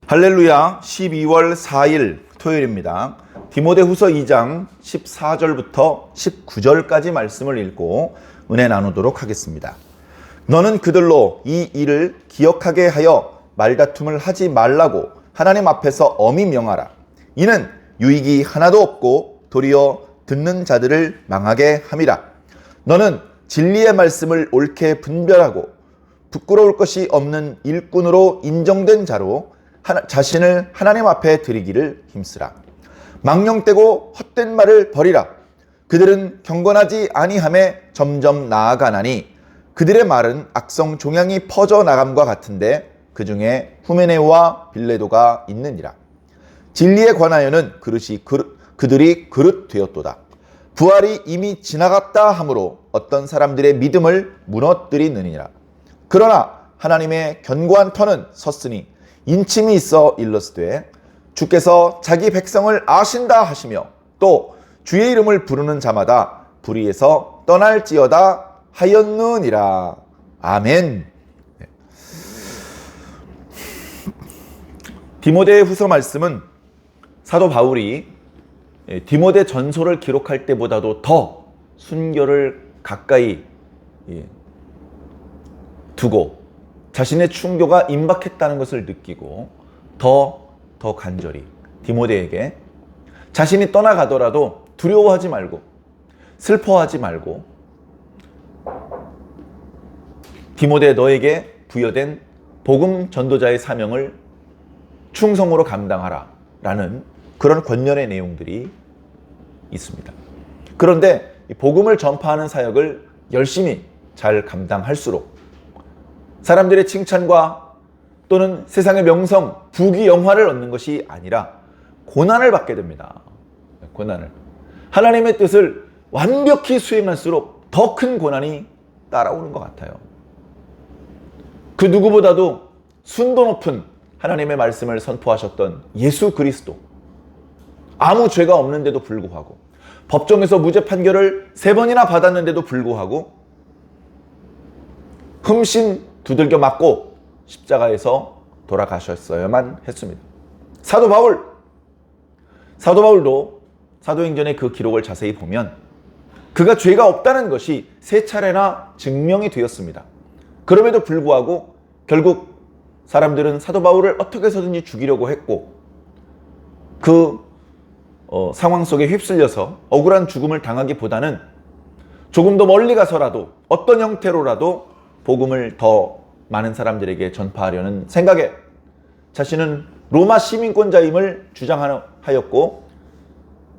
할렐루야. 12월 4일 토요일입니다. 디모데후서 2장 14절부터 19절까지 말씀을 읽고 은혜 나누도록 하겠습니다. 너는 그들로 이 일을 기억하게 하여 말다툼을 하지 말라고 하나님 앞에서 엄히 명하라. 이는 유익이 하나도 없고 도리어 듣는 자들을 망하게 함이라. 너는 진리의 말씀을 옳게 분별하고 부끄러울 것이 없는 일꾼으로 인정된 자로 자신을 하나님 앞에 드리기를 힘쓰라. 망령되고 헛된 말을 버리라. 그들은 경건하지 아니함에 점점 나아가나니 그들의 말은 악성 종양이 퍼져나감과 같은데 그 중에 후메네오와 빌레도가 있느니라. 진리에 관하여는 그들이 그릇 되었도다. 부활이 이미 지나갔다 하므로 어떤 사람들의 믿음을 무너뜨리느니라. 그러나 하나님의 견고한 터는 섰으니 인침이 있어 일렀으되 주께서 자기 백성을 아신다 하시며 또 주의 이름을 부르는 자마다 불의에서 떠날지어다 하였느니라. 아멘. 디모데 후서 말씀은 사도 바울이 디모데 전서를 기록할 때보다도 더 순결을 가까이 두고 자신의 충교가 임박했다는 것을 느끼고 더 간절히 디모데에게 자신이 떠나가더라도 두려워하지 말고 슬퍼하지 말고 디모데 너에게 부여된 복음 전도자의 사명을 충성으로 감당하라 라는 그런 권면의 내용들이 있습니다. 그런데 이 복음을 전파하는 사역을 열심히 잘 감당할수록 사람들의 칭찬과 또는 세상의 명성, 부귀, 영화를 얻는 것이 아니라 고난을 받게 됩니다. 고난을. 하나님의 뜻을 완벽히 수행할수록 더 큰 고난이 따라오는 것 같아요. 그 누구보다도 순도 높은 하나님의 말씀을 선포하셨던 예수 그리스도. 아무 죄가 없는데도 불구하고 법정에서 무죄 판결을 3번이나 받았는데도 불구하고 흠씬 두들겨 맞고 십자가에서 돌아가셨어야만 했습니다. 사도 바울도 사도행전의 그 기록을 자세히 보면 그가 죄가 없다는 것이 3차례나 증명이 되었습니다. 그럼에도 불구하고 결국 사람들은 사도 바울을 어떻게 해서든지 죽이려고 했고 그 상황 속에 휩쓸려서 억울한 죽음을 당하기보다는 조금 더 멀리 가서라도 어떤 형태로라도 복음을 더 많은 사람들에게 전파하려는 생각에 자신은 로마 시민권자임을 주장하였고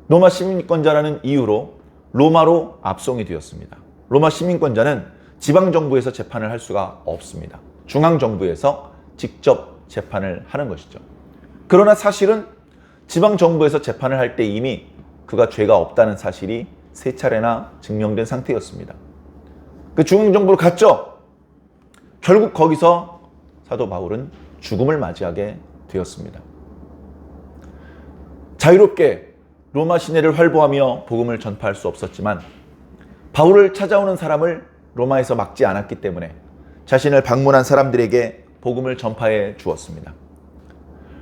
로마 시민권자라는 이유로 로마로 압송이 되었습니다. 로마 시민권자는 지방정부에서 재판을 할 수가 없습니다. 중앙정부에서 직접 재판을 하는 것이죠. 그러나 사실은 지방정부에서 재판을 할 때 이미 그가 죄가 없다는 사실이 3차례나 증명된 상태였습니다. 그 중앙정부로 갔죠. 결국 거기서 사도 바울은 죽음을 맞이하게 되었습니다. 자유롭게 로마 시내를 활보하며 복음을 전파할 수 없었지만 바울을 찾아오는 사람을 로마에서 막지 않았기 때문에 자신을 방문한 사람들에게 복음을 전파해 주었습니다.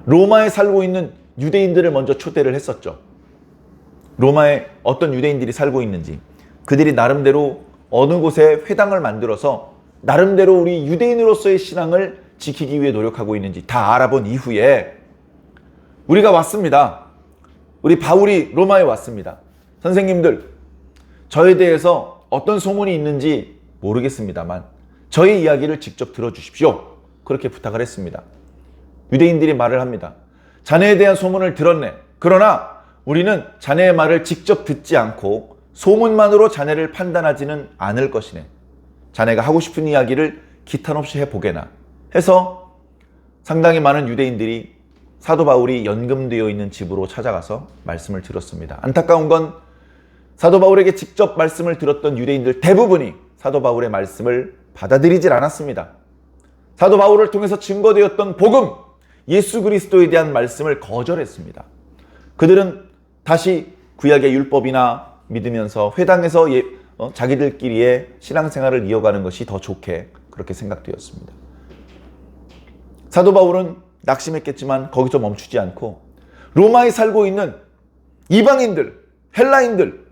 로마에 살고 있는 유대인들을 먼저 초대를 했었죠. 로마에 어떤 유대인들이 살고 있는지 그들이 나름대로 어느 곳에 회당을 만들어서 나름대로 우리 유대인으로서의 신앙을 지키기 위해 노력하고 있는지 다 알아본 이후에 우리가 왔습니다. 우리 바울이 로마에 왔습니다. 선생님들, 저에 대해서 어떤 소문이 있는지 모르겠습니다만 저의 이야기를 직접 들어주십시오. 그렇게 부탁을 했습니다. 유대인들이 말을 합니다. 자네에 대한 소문을 들었네. 그러나 우리는 자네의 말을 직접 듣지 않고 소문만으로 자네를 판단하지는 않을 것이네. 자네가 하고 싶은 이야기를 기탄없이 해보게나 해서 상당히 많은 유대인들이 사도 바울이 연금되어 있는 집으로 찾아가서 말씀을 들었습니다. 안타까운 건 사도 바울에게 직접 말씀을 들었던 유대인들 대부분이 사도 바울의 말씀을 받아들이질 않았습니다. 사도 바울을 통해서 증거되었던 복음, 예수 그리스도에 대한 말씀을 거절했습니다. 그들은 다시 구약의 율법이나 믿으면서 회당에서 자기들끼리의 신앙생활을 이어가는 것이 더 좋게 그렇게 생각되었습니다. 사도 바울은 낙심했겠지만 거기서 멈추지 않고 로마에 살고 있는 이방인들, 헬라인들,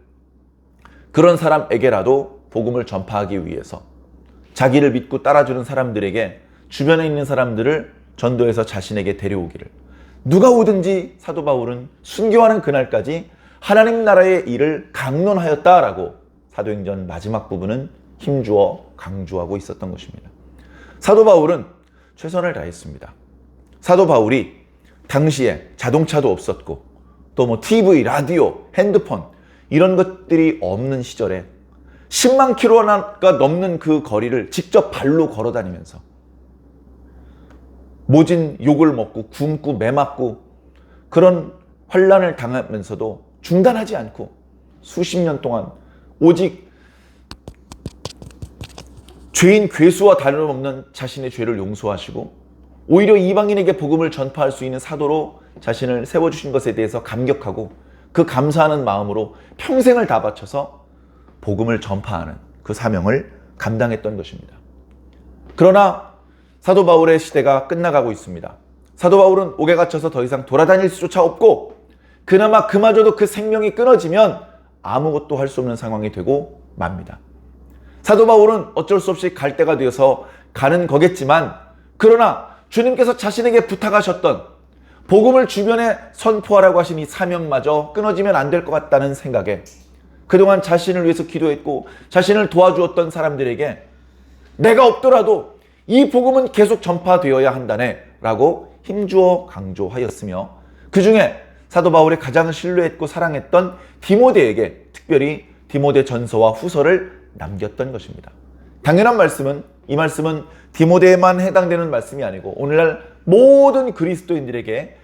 그런 사람에게라도 복음을 전파하기 위해서 자기를 믿고 따라주는 사람들에게 주변에 있는 사람들을 전도해서 자신에게 데려오기를, 누가 오든지 사도 바울은 순교하는 그날까지 하나님 나라의 일을 강론하였다라고 사도행전 마지막 부분은 힘주어 강조하고 있었던 것입니다. 사도 바울은 최선을 다했습니다. 사도 바울이 당시에 자동차도 없었고 또 뭐 TV, 라디오, 핸드폰 이런 것들이 없는 시절에 10만 킬로가 넘는 그 거리를 직접 발로 걸어 다니면서 모진 욕을 먹고 굶고 매맞고 그런 환난을 당하면서도 중단하지 않고 수십 년 동안 오직 죄인 괴수와 다름없는 자신의 죄를 용서하시고 오히려 이방인에게 복음을 전파할 수 있는 사도로 자신을 세워주신 것에 대해서 감격하고 그 감사하는 마음으로 평생을 다 바쳐서 복음을 전파하는 그 사명을 감당했던 것입니다. 그러나 사도 바울의 시대가 끝나가고 있습니다. 사도 바울은 옥에 갇혀서 더 이상 돌아다닐 수조차 없고 그나마 그마저도 그 생명이 끊어지면 아무것도 할 수 없는 상황이 되고 맙니다. 사도 바울은 어쩔 수 없이 갈 때가 되어서 가는 거겠지만, 그러나 주님께서 자신에게 부탁하셨던 복음을 주변에 선포하라고 하신 이 사명마저 끊어지면 안 될 것 같다는 생각에 그동안 자신을 위해서 기도했고 자신을 도와주었던 사람들에게 내가 없더라도 이 복음은 계속 전파되어야 한다네 라고 힘주어 강조하였으며, 그 중에 사도 바울이 가장 신뢰했고 사랑했던 디모데에게 특별히 디모데 전서와 후서를 남겼던 것입니다. 당연한 말씀은, 이 말씀은 디모데에만 해당되는 말씀이 아니고 오늘날 모든 그리스도인들에게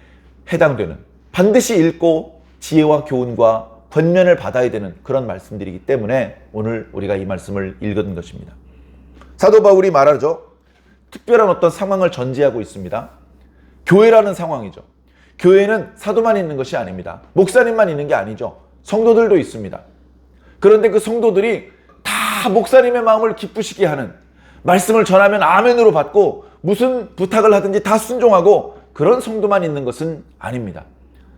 해당되는, 반드시 읽고 지혜와 교훈과 권면을 받아야 되는 그런 말씀들이기 때문에 오늘 우리가 이 말씀을 읽은 것입니다. 사도 바울이 말하죠. 특별한 어떤 상황을 전제하고 있습니다. 교회라는 상황이죠. 교회는 사도만 있는 것이 아닙니다. 목사님만 있는 게 아니죠. 성도들도 있습니다. 그런데 그 성도들이 다 목사님의 마음을 기쁘시게 하는, 말씀을 전하면 아멘으로 받고 무슨 부탁을 하든지 다 순종하고 그런 성도만 있는 것은 아닙니다.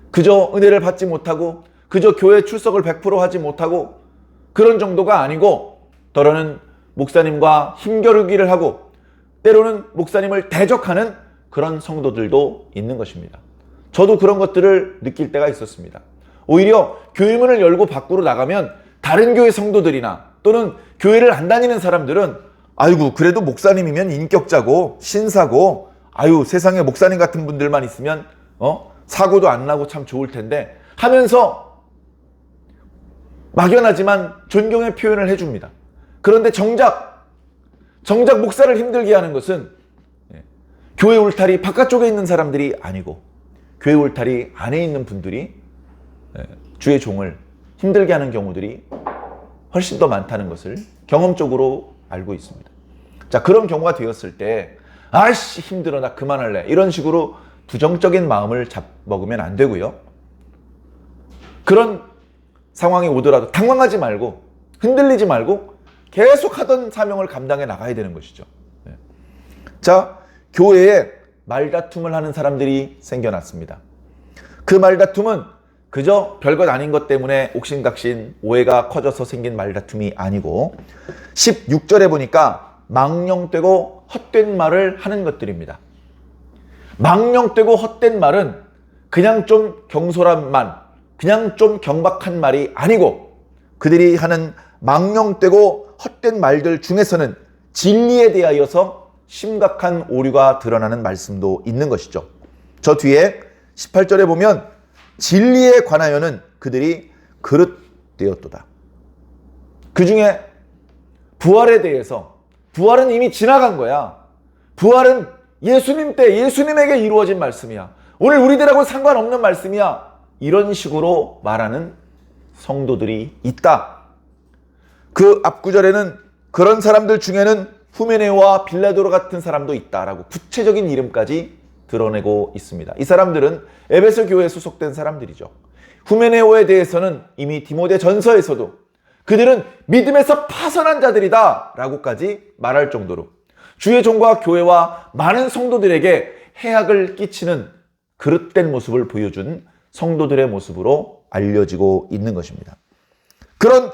그저 은혜를 받지 못하고 그저 교회 출석을 100% 하지 못하고 그런 정도가 아니고, 때로는 목사님과 힘겨루기를 하고 때로는 목사님을 대적하는 그런 성도들도 있는 것입니다. 저도 그런 것들을 느낄 때가 있었습니다. 오히려 교회 문을 열고 밖으로 나가면 다른 교회 성도들이나 또는 교회를 안 다니는 사람들은 아이고 그래도 목사님이면 인격자고 신사고 아유 세상에 목사님 같은 분들만 있으면 사고도 안 나고 참 좋을 텐데 하면서 막연하지만 존경의 표현을 해줍니다. 그런데 정작 목사를 힘들게 하는 것은 교회 울타리 바깥쪽에 있는 사람들이 아니고 교회 울타리 안에 있는 분들이 주의 종을 힘들게 하는 경우들이 훨씬 더 많다는 것을 경험적으로 알고 있습니다. 자, 그런 경우가 되었을 때 아이씨 힘들어 나 그만할래 이런 식으로 부정적인 마음을 먹으면 안 되고요. 그런 상황이 오더라도 당황하지 말고 흔들리지 말고 계속 하던 사명을 감당해 나가야 되는 것이죠. 자, 교회에 말다툼을 하는 사람들이 생겨났습니다. 그 말다툼은 그저 별것 아닌 것 때문에 옥신각신 오해가 커져서 생긴 말다툼이 아니고 16절에 보니까 망령되고 헛된 말을 하는 것들입니다. 망령되고 헛된 말은 그냥 좀 경솔한 말, 그냥 좀 경박한 말이 아니고 그들이 하는 망령되고 헛된 말들 중에서는 진리에 대하여서 심각한 오류가 드러나는 말씀도 있는 것이죠. 저 뒤에 18절에 보면 진리에 관하여는 그들이 그릇되었도다. 그 중에 부활에 대해서, 부활은 이미 지나간 거야. 부활은 예수님 때 예수님에게 이루어진 말씀이야. 오늘 우리들하고 상관없는 말씀이야. 이런 식으로 말하는 성도들이 있다. 그 앞구절에는 그런 사람들 중에는 후메네오와 빌라도로 같은 사람도 있다라고 구체적인 이름까지 드러내고 있습니다. 이 사람들은 에베소 교회에 소속된 사람들이죠. 후메네오에 대해서는 이미 디모데 전서에서도 그들은 믿음에서 파선한 자들이다 라고까지 말할 정도로 주의 종과 교회와 많은 성도들에게 해악을 끼치는 그릇된 모습을 보여준 성도들의 모습으로 알려지고 있는 것입니다. 그런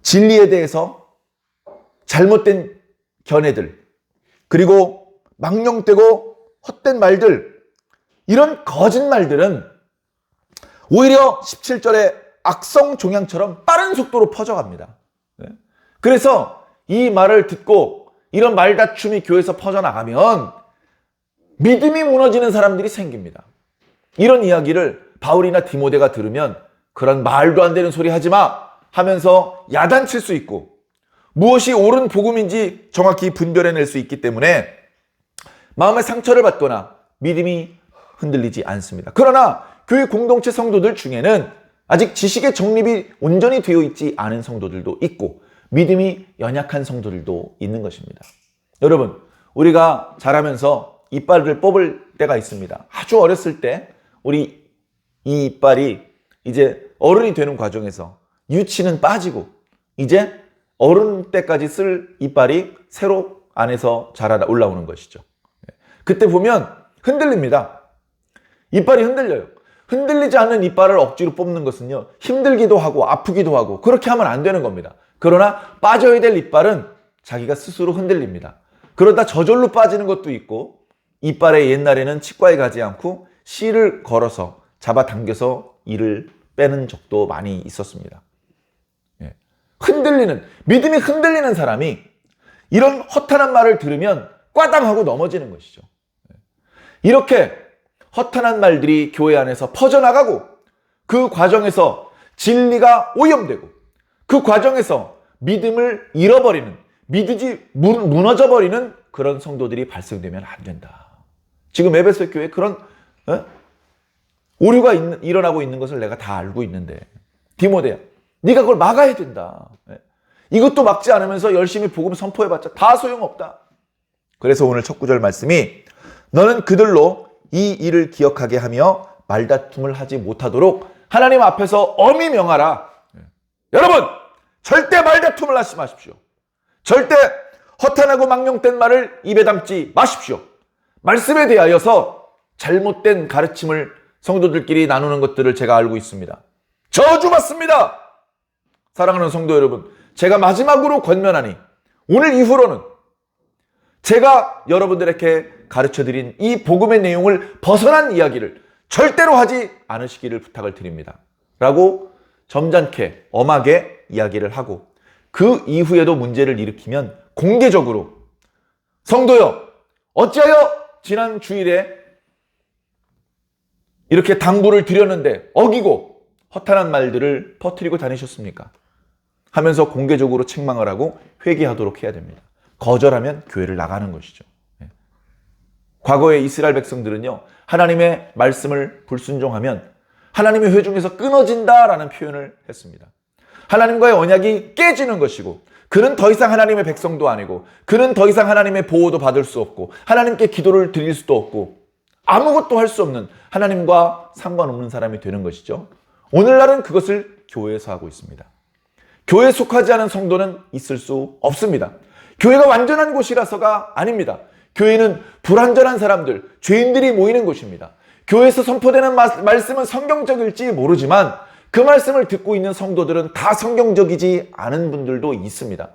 진리에 대해서 잘못된 견해들, 그리고 망령되고 헛된 말들, 이런 거짓말들은 오히려 17절에 악성 종양처럼 빠른 속도로 퍼져갑니다. 그래서 이 말을 듣고 이런 말다툼이 교회에서 퍼져나가면 믿음이 무너지는 사람들이 생깁니다. 이런 이야기를 바울이나 디모데가 들으면 그런 말도 안 되는 소리 하지 마 하면서 야단칠 수 있고, 무엇이 옳은 복음인지 정확히 분별해낼 수 있기 때문에 마음의 상처를 받거나 믿음이 흔들리지 않습니다. 그러나 교회 공동체 성도들 중에는 아직 지식의 정립이 온전히 되어 있지 않은 성도들도 있고 믿음이 연약한 성도들도 있는 것입니다. 여러분, 우리가 자라면서 이빨을 뽑을 때가 있습니다. 아주 어렸을 때 우리 이 이빨이 이제 어른이 되는 과정에서 유치는 빠지고 이제 어른 때까지 쓸 이빨이 새로 안에서 자라 올라오는 것이죠. 그때 보면 흔들립니다. 이빨이 흔들려요. 흔들리지 않는 이빨을 억지로 뽑는 것은요, 힘들기도 하고 아프기도 하고 그렇게 하면 안 되는 겁니다. 그러나 빠져야 될 이빨은 자기가 스스로 흔들립니다. 그러다 저절로 빠지는 것도 있고, 이빨에 옛날에는 치과에 가지 않고 실을 걸어서 잡아당겨서 이를 빼는 적도 많이 있었습니다. 흔들리는, 믿음이 흔들리는 사람이 이런 허탄한 말을 들으면 꽈당하고 넘어지는 것이죠. 이렇게 허탄한 말들이 교회 안에서 퍼져나가고 그 과정에서 진리가 오염되고 그 과정에서 믿음을 잃어버리는, 믿음이 무너져버리는 그런 성도들이 발생되면 안 된다. 지금 에베소 교회에 그런 오류가 일어나고 있는 것을 내가 다 알고 있는데, 디모데야, 네가 그걸 막아야 된다. 이것도 막지 않으면서 열심히 복음 선포해봤자 다 소용없다. 그래서 오늘 첫 구절 말씀이 너는 그들로 이 일을 기억하게 하며 말다툼을 하지 못하도록 하나님 앞에서 엄히 명하라. 여러분, 절대 말다툼을 하지 마십시오. 절대 허탄하고 망령된 말을 입에 담지 마십시오. 말씀에 대하여서 잘못된 가르침을 성도들끼리 나누는 것들을 제가 알고 있습니다. 저주받습니다. 사랑하는 성도 여러분, 제가 마지막으로 권면하니 오늘 이후로는 제가 여러분들에게 가르쳐드린 이 복음의 내용을 벗어난 이야기를 절대로 하지 않으시기를 부탁을 드립니다. 라고 점잖게 엄하게 이야기를 하고, 그 이후에도 문제를 일으키면 공개적으로 성도여, 어찌하여 지난 주일에 이렇게 당부를 드렸는데 어기고 허탄한 말들을 퍼뜨리고 다니셨습니까? 하면서 공개적으로 책망을 하고 회개하도록 해야 됩니다. 거절하면 교회를 나가는 것이죠. 과거의 이스라엘 백성들은요, 하나님의 말씀을 불순종하면 하나님의 회중에서 끊어진다라는 표현을 했습니다. 하나님과의 언약이 깨지는 것이고, 그는 더 이상 하나님의 백성도 아니고, 그는 더 이상 하나님의 보호도 받을 수 없고, 하나님께 기도를 드릴 수도 없고, 아무것도 할 수 없는, 하나님과 상관없는 사람이 되는 것이죠. 오늘날은 그것을 교회에서 하고 있습니다. 교회에 속하지 않은 성도는 있을 수 없습니다. 교회가 완전한 곳이라서가 아닙니다. 교회는 불완전한 사람들, 죄인들이 모이는 곳입니다. 교회에서 선포되는 말씀은 성경적일지 모르지만 그 말씀을 듣고 있는 성도들은 다 성경적이지 않은 분들도 있습니다.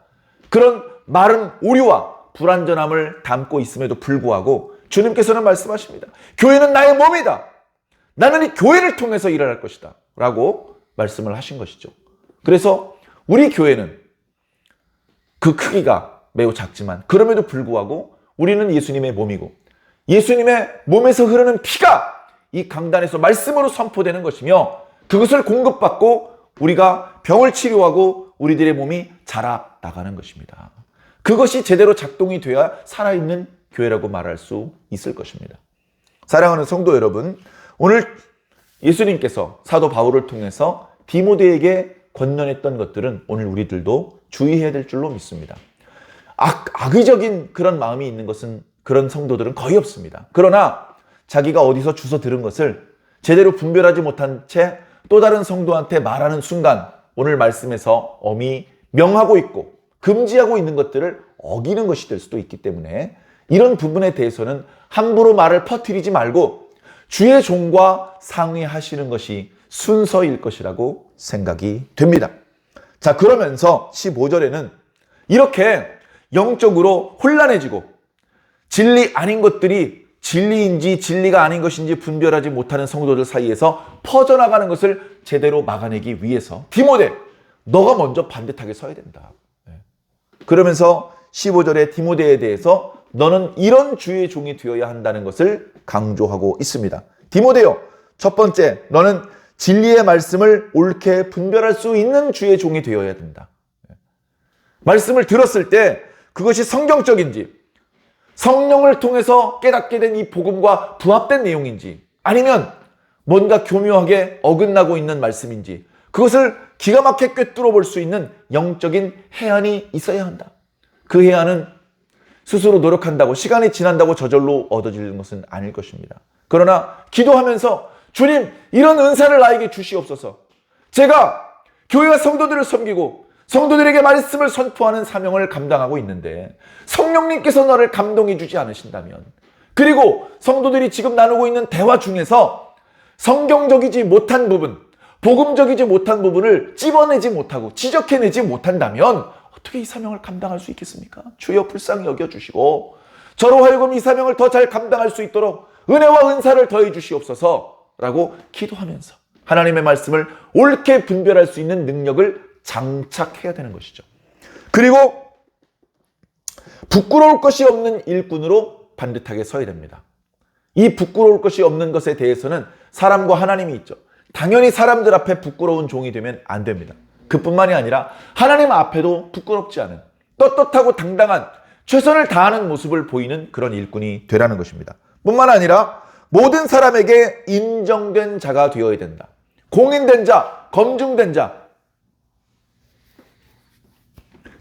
그런 말은 오류와 불완전함을 담고 있음에도 불구하고 주님께서는 말씀하십니다. 교회는 나의 몸이다. 나는 이 교회를 통해서 일어날 것이다. 라고 말씀을 하신 것이죠. 그래서 우리 교회는 그 크기가 매우 작지만 그럼에도 불구하고 우리는 예수님의 몸이고, 예수님의 몸에서 흐르는 피가 이 강단에서 말씀으로 선포되는 것이며, 그것을 공급받고 우리가 병을 치료하고 우리들의 몸이 자라나가는 것입니다. 그것이 제대로 작동이 돼야 살아있는 교회라고 말할 수 있을 것입니다. 사랑하는 성도 여러분, 오늘 예수님께서 사도 바울을 통해서 디모데에게 권면했던 것들은 오늘 우리들도 주의해야 될 줄로 믿습니다. 악의적인 그런 마음이 있는 것은, 그런 성도들은 거의 없습니다. 그러나 자기가 어디서 주워 들은 것을 제대로 분별하지 못한 채 또 다른 성도한테 말하는 순간 오늘 말씀에서 엄히 명하고 있고 금지하고 있는 것들을 어기는 것이 될 수도 있기 때문에 이런 부분에 대해서는 함부로 말을 퍼뜨리지 말고 주의 종과 상의하시는 것이 순서일 것이라고 생각이 됩니다. 자, 그러면서 15절에는 이렇게 영적으로 혼란해지고 진리 아닌 것들이 진리인지 진리가 아닌 것인지 분별하지 못하는 성도들 사이에서 퍼져나가는 것을 제대로 막아내기 위해서 디모데, 너가 먼저 반듯하게 서야 된다. 그러면서 15절에 디모데에 대해서 너는 이런 주의 종이 되어야 한다는 것을 강조하고 있습니다. 디모데요, 첫 번째, 너는 진리의 말씀을 옳게 분별할 수 있는 주의 종이 되어야 된다. 말씀을 들었을 때 그것이 성경적인지 성령을 통해서 깨닫게 된 이 복음과 부합된 내용인지 아니면 뭔가 교묘하게 어긋나고 있는 말씀인지 그것을 기가 막히게 꿰뚫어 볼 수 있는 영적인 해안이 있어야 한다. 그 해안은 스스로 노력한다고 시간이 지난다고 저절로 얻어지는 것은 아닐 것입니다. 그러나 기도하면서 주님, 이런 은사를 나에게 주시옵소서. 제가 교회와 성도들을 섬기고 성도들에게 말씀을 선포하는 사명을 감당하고 있는데 성령님께서 너를 감동해 주지 않으신다면, 그리고 성도들이 지금 나누고 있는 대화 중에서 성경적이지 못한 부분, 복음적이지 못한 부분을 찝어내지 못하고 지적해내지 못한다면 어떻게 이 사명을 감당할 수 있겠습니까? 주여 불쌍히 여겨주시고 저로 하여금 이 사명을 더 잘 감당할 수 있도록 은혜와 은사를 더해 주시옵소서라고 기도하면서 하나님의 말씀을 옳게 분별할 수 있는 능력을 장착해야 되는 것이죠. 그리고 부끄러울 것이 없는 일꾼으로 반듯하게 서야 됩니다. 이 부끄러울 것이 없는 것에 대해서는 사람과 하나님이 있죠. 당연히 사람들 앞에 부끄러운 종이 되면 안 됩니다. 그뿐만이 아니라 하나님 앞에도 부끄럽지 않은 떳떳하고 당당한 최선을 다하는 모습을 보이는 그런 일꾼이 되라는 것입니다. 뿐만 아니라 모든 사람에게 인정된 자가 되어야 된다. 공인된 자, 검증된 자.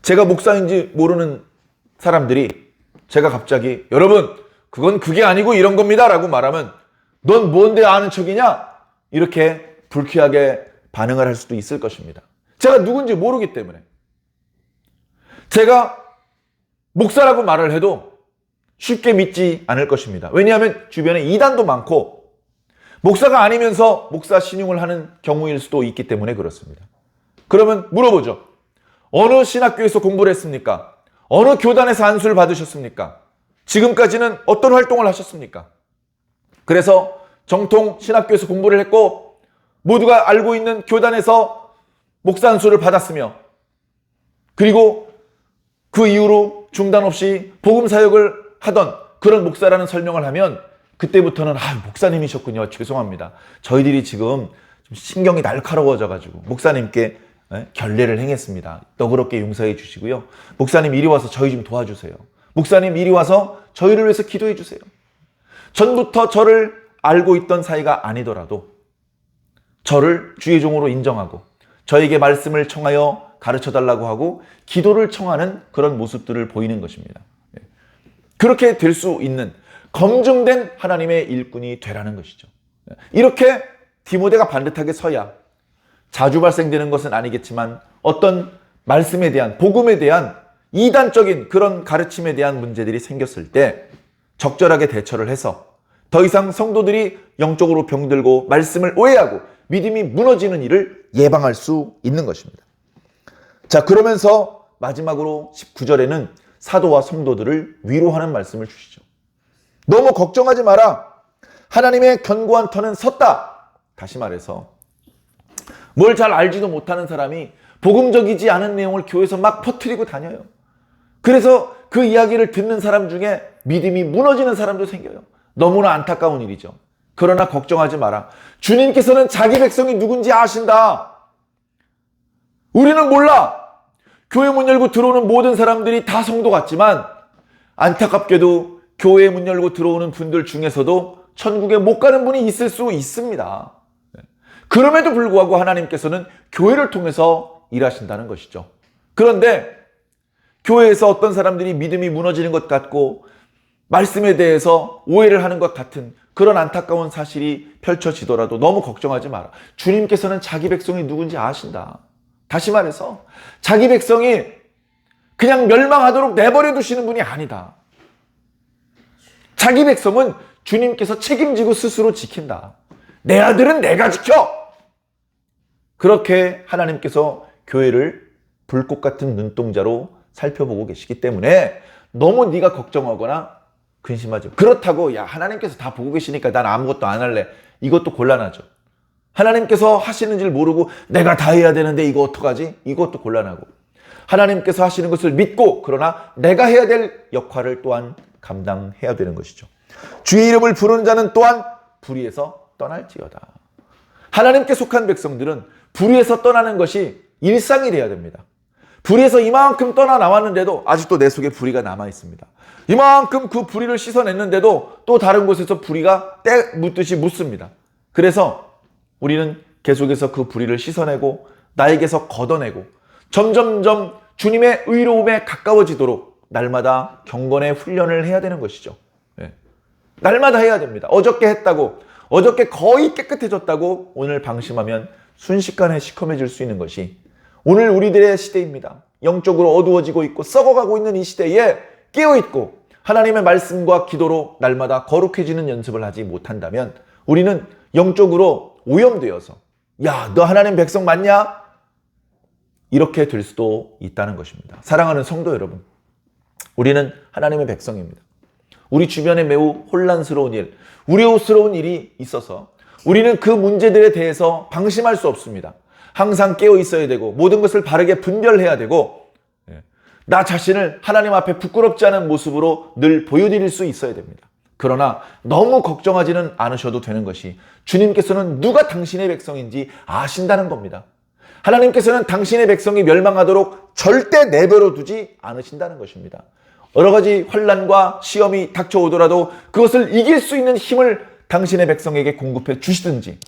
제가 목사인지 모르는 사람들이 제가 갑자기 여러분 그건 그게 아니고 이런 겁니다 라고 말하면 넌 뭔데 아는 척이냐? 이렇게 불쾌하게 반응을 할 수도 있을 것입니다. 제가 누군지 모르기 때문에. 제가 목사라고 말을 해도 쉽게 믿지 않을 것입니다. 왜냐하면 주변에 이단도 많고 목사가 아니면서 목사 신용을 하는 경우일 수도 있기 때문에 그렇습니다. 그러면 물어보죠. 어느 신학교에서 공부를 했습니까? 어느 교단에서 안수를 받으셨습니까? 지금까지는 어떤 활동을 하셨습니까? 그래서 정통 신학교에서 공부를 했고 모두가 알고 있는 교단에서 목사 안수를 받았으며 그리고 그 이후로 중단 없이 복음 사역을 하던 그런 목사라는 설명을 하면 그때부터는 목사님이셨군요. 죄송합니다. 저희들이 지금 좀 신경이 날카로워져가지고 목사님께 결례를 행했습니다. 너그럽게 용서해 주시고요. 목사님 이리 와서 저희 좀 도와주세요. 목사님 이리 와서 저희를 위해서 기도해 주세요. 전부터 저를 알고 있던 사이가 아니더라도 저를 주의 종으로 인정하고 저에게 말씀을 청하여 가르쳐달라고 하고 기도를 청하는 그런 모습들을 보이는 것입니다. 그렇게 될 수 있는 검증된 하나님의 일꾼이 되라는 것이죠. 이렇게 디모데가 반듯하게 서야 자주 발생되는 것은 아니겠지만 어떤 말씀에 대한 복음에 대한 이단적인 그런 가르침에 대한 문제들이 생겼을 때 적절하게 대처를 해서 더 이상 성도들이 영적으로 병들고 말씀을 오해하고 믿음이 무너지는 일을 예방할 수 있는 것입니다. 자, 그러면서 마지막으로 19절에는 사도와 성도들을 위로하는 말씀을 주시죠. 너무 걱정하지 마라. 하나님의 견고한 터는 섰다. 다시 말해서 뭘 잘 알지도 못하는 사람이 복음적이지 않은 내용을 교회에서 막 퍼뜨리고 다녀요. 그래서 그 이야기를 듣는 사람 중에 믿음이 무너지는 사람도 생겨요. 너무나 안타까운 일이죠. 그러나 걱정하지 마라. 주님께서는 자기 백성이 누군지 아신다. 우리는 몰라. 교회 문 열고 들어오는 모든 사람들이 다 성도 같지만 안타깝게도 교회 문 열고 들어오는 분들 중에서도 천국에 못 가는 분이 있을 수 있습니다. 그럼에도 불구하고 하나님께서는 교회를 통해서 일하신다는 것이죠. 그런데 교회에서 어떤 사람들이 믿음이 무너지는 것 같고 말씀에 대해서 오해를 하는 것 같은 그런 안타까운 사실이 펼쳐지더라도 너무 걱정하지 마라. 주님께서는 자기 백성이 누군지 아신다. 다시 말해서 자기 백성이 그냥 멸망하도록 내버려 두시는 분이 아니다. 자기 백성은 주님께서 책임지고 스스로 지킨다. 내 아들은 내가 지켜! 그렇게 하나님께서 교회를 불꽃 같은 눈동자로 살펴보고 계시기 때문에 너무 네가 걱정하거나 근심하지 마. 그렇다고 야 하나님께서 다 보고 계시니까 난 아무것도 안 할래. 이것도 곤란하죠. 하나님께서 하시는 줄 모르고 내가 다 해야 되는데 이거 어떡하지? 이것도 곤란하고 하나님께서 하시는 것을 믿고 그러나 내가 해야 될 역할을 또한 감당해야 되는 것이죠. 주의 이름을 부르는 자는 또한 불의에서 떠날지어다. 하나님께 속한 백성들은 불의에서 떠나는 것이 일상이 되어야 됩니다. 불의에서 이만큼 떠나 나왔는데도 아직도 내 속에 불의가 남아 있습니다. 이만큼 그 불의를 씻어냈는데도 또 다른 곳에서 불의가 때 묻듯이 묻습니다. 그래서 우리는 계속해서 그 불의를 씻어내고 나에게서 걷어내고 점점점 주님의 의로움에 가까워지도록 날마다 경건의 훈련을 해야 되는 것이죠. 네. 날마다 해야 됩니다. 어저께 했다고 어저께 거의 깨끗해졌다고 오늘 방심하면 순식간에 시커매질 수 있는 것이 오늘 우리들의 시대입니다. 영적으로 어두워지고 있고 썩어가고 있는 이 시대에 깨어있고 하나님의 말씀과 기도로 날마다 거룩해지는 연습을 하지 못한다면 우리는 영적으로 오염되어서 야, 너 하나님 백성 맞냐? 이렇게 될 수도 있다는 것입니다. 사랑하는 성도 여러분, 우리는 하나님의 백성입니다. 우리 주변에 매우 혼란스러운 일, 우려스러운 일이 있어서 우리는 그 문제들에 대해서 방심할 수 없습니다. 항상 깨어 있어야 되고 모든 것을 바르게 분별해야 되고 나 자신을 하나님 앞에 부끄럽지 않은 모습으로 늘 보여드릴 수 있어야 됩니다. 그러나 너무 걱정하지는 않으셔도 되는 것이 주님께서는 누가 당신의 백성인지 아신다는 겁니다. 하나님께서는 당신의 백성이 멸망하도록 절대 내버려 두지 않으신다는 것입니다. 여러 가지 환난과 시험이 닥쳐오더라도 그것을 이길 수 있는 힘을 당신의 백성에게 공급해 주시든지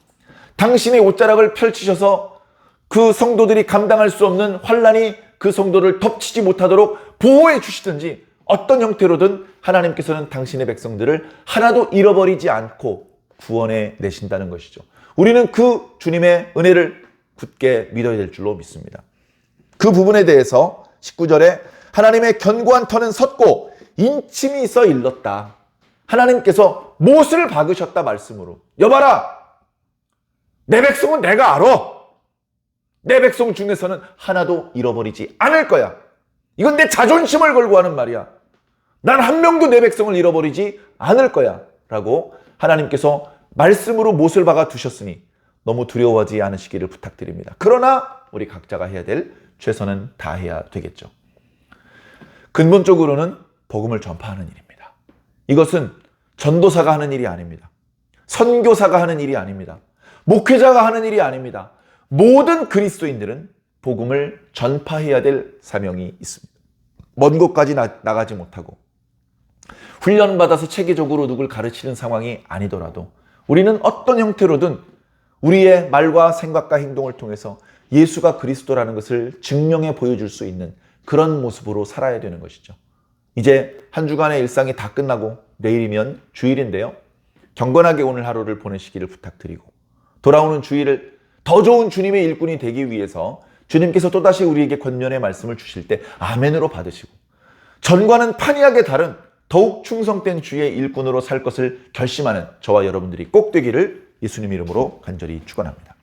당신의 옷자락을 펼치셔서 그 성도들이 감당할 수 없는 환난이 그 성도를 덮치지 못하도록 보호해 주시든지 어떤 형태로든 하나님께서는 당신의 백성들을 하나도 잃어버리지 않고 구원해 내신다는 것이죠. 우리는 그 주님의 은혜를 굳게 믿어야 될 줄로 믿습니다. 그 부분에 대해서 19절에 하나님의 견고한 터는 섰고 인침이 있어 일렀다. 하나님께서 못을 박으셨다 말씀으로. 여봐라, 내 백성은 내가 알아. 내 백성 중에서는 하나도 잃어버리지 않을 거야. 이건 내 자존심을 걸고 하는 말이야. 난 한 명도 내 백성을 잃어버리지 않을 거야 라고 하나님께서 말씀으로 못을 박아 두셨으니 너무 두려워하지 않으시기를 부탁드립니다. 그러나 우리 각자가 해야 될 최선은 다해야 되겠죠. 근본적으로는 복음을 전파하는 일입니다. 이것은 전도사가 하는 일이 아닙니다. 선교사가 하는 일이 아닙니다. 목회자가 하는 일이 아닙니다. 모든 그리스도인들은 복음을 전파해야 될 사명이 있습니다. 먼 곳까지 나가지 못하고 훈련받아서 체계적으로 누굴 가르치는 상황이 아니더라도 우리는 어떤 형태로든 우리의 말과 생각과 행동을 통해서 예수가 그리스도라는 것을 증명해 보여줄 수 있는 그런 모습으로 살아야 되는 것이죠. 이제 한 주간의 일상이 다 끝나고 내일이면 주일인데요. 경건하게 오늘 하루를 보내시기를 부탁드리고 돌아오는 주일을 더 좋은 주님의 일꾼이 되기 위해서 주님께서 또다시 우리에게 권면의 말씀을 주실 때 아멘으로 받으시고 전과는 판이하게 다른 더욱 충성된 주의 일꾼으로 살 것을 결심하는 저와 여러분들이 꼭 되기를 예수님 이름으로 간절히 축원합니다.